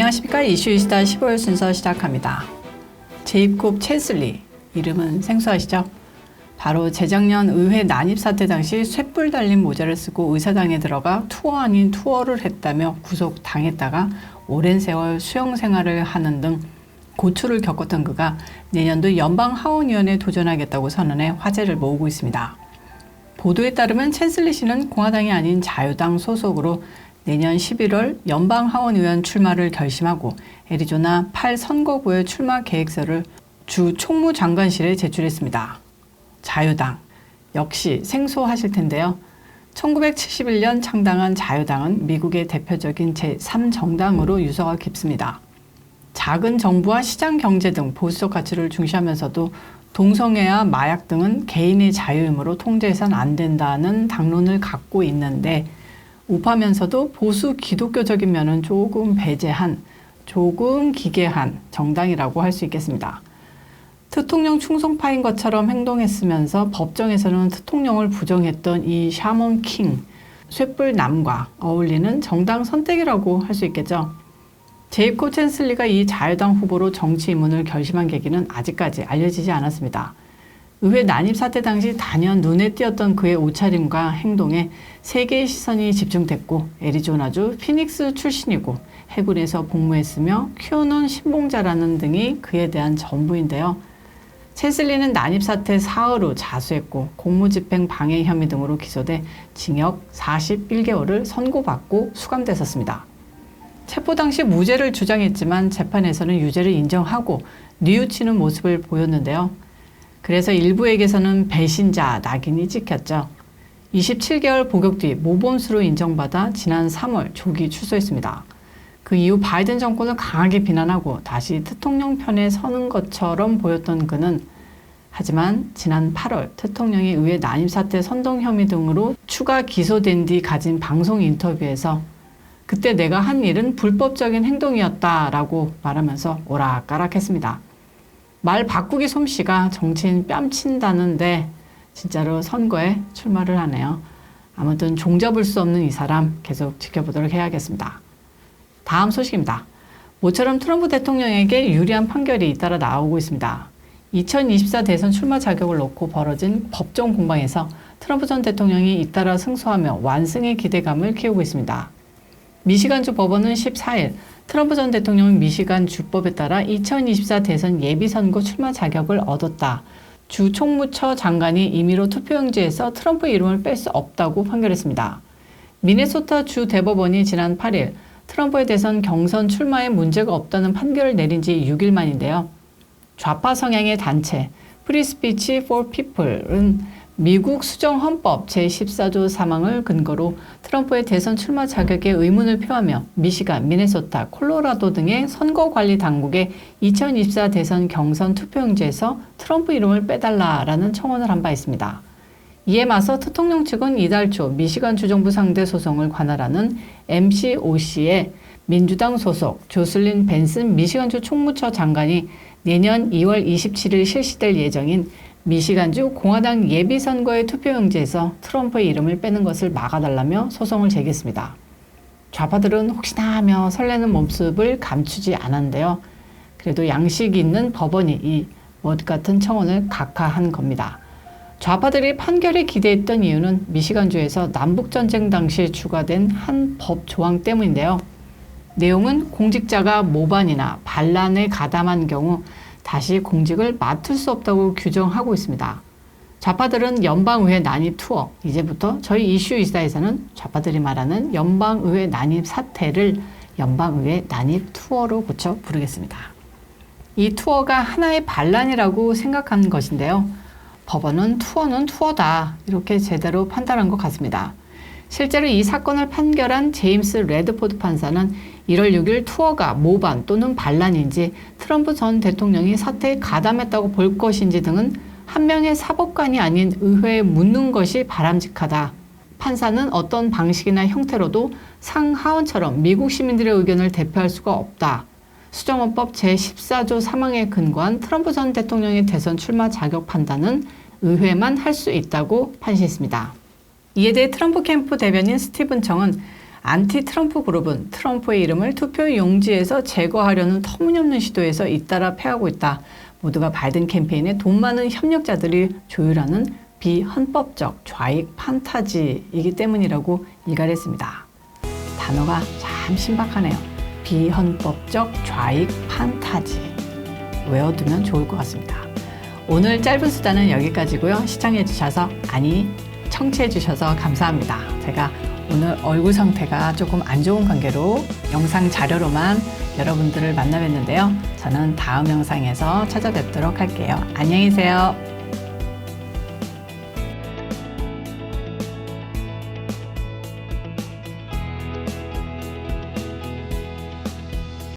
안녕하십니까. 이슈이스타 15일 순서 시작합니다. 제이콥 챈슬리, 이름은 생소하시죠? 바로 재작년 의회 난입 사태 당시 쇳불 달린 모자를 쓰고 의사당에 들어가 투어 아닌 투어를 했다며 구속당했다가 오랜 세월 수용 생활을 하는 등 고초를 겪었던 그가 내년도 연방하원의원에 도전하겠다고 선언해 화제를 모으고 있습니다. 보도에 따르면 챈슬리 씨는 공화당이 아닌 자유당 소속으로 내년 11월 연방하원의원 출마를 결심하고 애리조나 8선거구의 출마 계획서를 주 총무장관실에 제출했습니다. 자유당, 역시 생소하실 텐데요. 1971년 창당한 자유당은 미국의 대표적인 제3정당으로 유서가 깊습니다. 작은 정부와 시장 경제 등 보수적 가치를 중시하면서도 동성애와 마약 등은 개인의 자유이므로 통제해서는 안 된다는 당론을 갖고 있는데 우파면서도 보수 기독교적인 면은 조금 배제한, 조금 기괴한 정당이라고 할 수 있겠습니다. 대통령 충성파인 것처럼 행동했으면서 법정에서는 대통령을 부정했던 이 샤먼 킹, 쇳불남과 어울리는 정당 선택이라고 할 수 있겠죠. 제이콥 챈슬리가 이 자유당 후보로 정치 입문을 결심한 계기는 아직까지 알려지지 않았습니다. 의회 난입 사태 당시 단연 눈에 띄었던 그의 옷차림과 행동에 세계의 시선이 집중됐고 애리조나주 피닉스 출신이고 해군에서 복무했으며 큐어논 신봉자라는 등이 그에 대한 전부인데요. 챈슬리는 난입 사태 사흘 후 자수했고 공무집행 방해 혐의 등으로 기소돼 징역 41개월을 선고받고 수감됐었습니다. 체포 당시 무죄를 주장했지만 재판에서는 유죄를 인정하고 뉘우치는 모습을 보였는데요. 그래서 일부에게서는 배신자 낙인이 찍혔죠. 27개월 복역 뒤 모범수로 인정받아 지난 3월 조기 출소했습니다. 그 이후 바이든 정권을 강하게 비난하고 다시 대통령 편에 서는 것처럼 보였던 그는 하지만 지난 8월 대통령이 의회 난입 사태 선동 혐의 등으로 추가 기소된 뒤 가진 방송 인터뷰에서 그때 내가 한 일은 불법적인 행동이었다라고 말하면서 오락가락했습니다. 말 바꾸기 솜씨가 정치인 뺨친다는데 진짜로 선거에 출마를 하네요. 아무튼 종잡을 수 없는 이 사람 계속 지켜보도록 해야겠습니다. 다음 소식입니다. 모처럼 트럼프 대통령에게 유리한 판결이 잇따라 나오고 있습니다. 2024 대선 출마 자격을 놓고 벌어진 법정 공방에서 트럼프 전 대통령이 잇따라 승소하며 완승의 기대감을 키우고 있습니다. 미시간주 법원은 14일 트럼프 전 대통령은 미시간 주법에 따라 2024 대선 예비선거 출마 자격을 얻었다. 주 총무처 장관이 임의로 투표용지에서 트럼프 이름을 뺄 수 없다고 판결했습니다. 미네소타 주 대법원이 지난 8일 트럼프의 대선 경선 출마에 문제가 없다는 판결을 내린 지 6일 만인데요. 좌파 성향의 단체 Free Speech for People은 미국 수정헌법 제14조 3항을 근거로 트럼프의 대선 출마 자격에 의문을 표하며 미시간, 미네소타, 콜로라도 등의 선거관리 당국에 2024 대선 경선 투표용지에서 트럼프 이름을 빼달라라는 청원을 한 바 있습니다. 이에 맞서 대통령 측은 이달 초 미시간 주정부 상대 소송을 관할하는 MCOC의 민주당 소속 조슬린 벤슨 미시간주 총무처 장관이 내년 2월 27일 실시될 예정인 미시간주 공화당 예비선거의 투표용지에서 트럼프의 이름을 빼는 것을 막아달라며 소송을 제기했습니다. 좌파들은 혹시나 하며 설레는 모습을 감추지 않았는데요. 그래도 양식이 있는 법원이 이 못 같은 청원을 각하한 겁니다. 좌파들이 판결에 기대했던 이유는 미시간주에서 남북전쟁 당시에 추가된 한 법 조항 때문인데요. 내용은 공직자가 모반이나 반란에 가담한 경우 다시 공직을 맡을 수 없다고 규정하고 있습니다. 좌파들은 연방의회 난입 투어, 이제부터 저희 이슈이스타에서는 좌파들이 말하는 연방의회 난입 사태를 연방의회 난입 투어로 고쳐 부르겠습니다. 이 투어가 하나의 반란이라고 생각한 것인데요. 법원은 투어는 투어다 이렇게 제대로 판단한 것 같습니다. 실제로 이 사건을 판결한 제임스 레드포드 판사는 1월 6일 투어가 모반 또는 반란인지 트럼프 전 대통령이 사태에 가담했다고 볼 것인지 등은 한 명의 사법관이 아닌 의회에 묻는 것이 바람직하다. 판사는 어떤 방식이나 형태로도 상하원처럼 미국 시민들의 의견을 대표할 수가 없다. 수정헌법 제14조 3항에 근거한 트럼프 전 대통령의 대선 출마 자격 판단은 의회만 할 수 있다고 판시했습니다. 이에 대해 트럼프 캠프 대변인 스티븐 청은 안티 트럼프 그룹은 트럼프의 이름을 투표 용지에서 제거하려는 터무니없는 시도에서 잇따라 패하고 있다. 모두가 바이든 캠페인에 돈 많은 협력자들이 조율하는 비헌법적 좌익 판타지이기 때문이라고 일갈했습니다. 단어가 참 신박하네요. 비헌법적 좌익 판타지. 외워두면 좋을 것 같습니다. 오늘 짧은 수다는 여기까지고요. 시청해주셔서, 청취해주셔서 감사합니다. 제가 오늘 얼굴 상태가 조금 안 좋은 관계로 영상 자료로만 여러분들을 만나 뵀는데요. 저는 다음 영상에서 찾아뵙도록 할게요. 안녕히 계세요.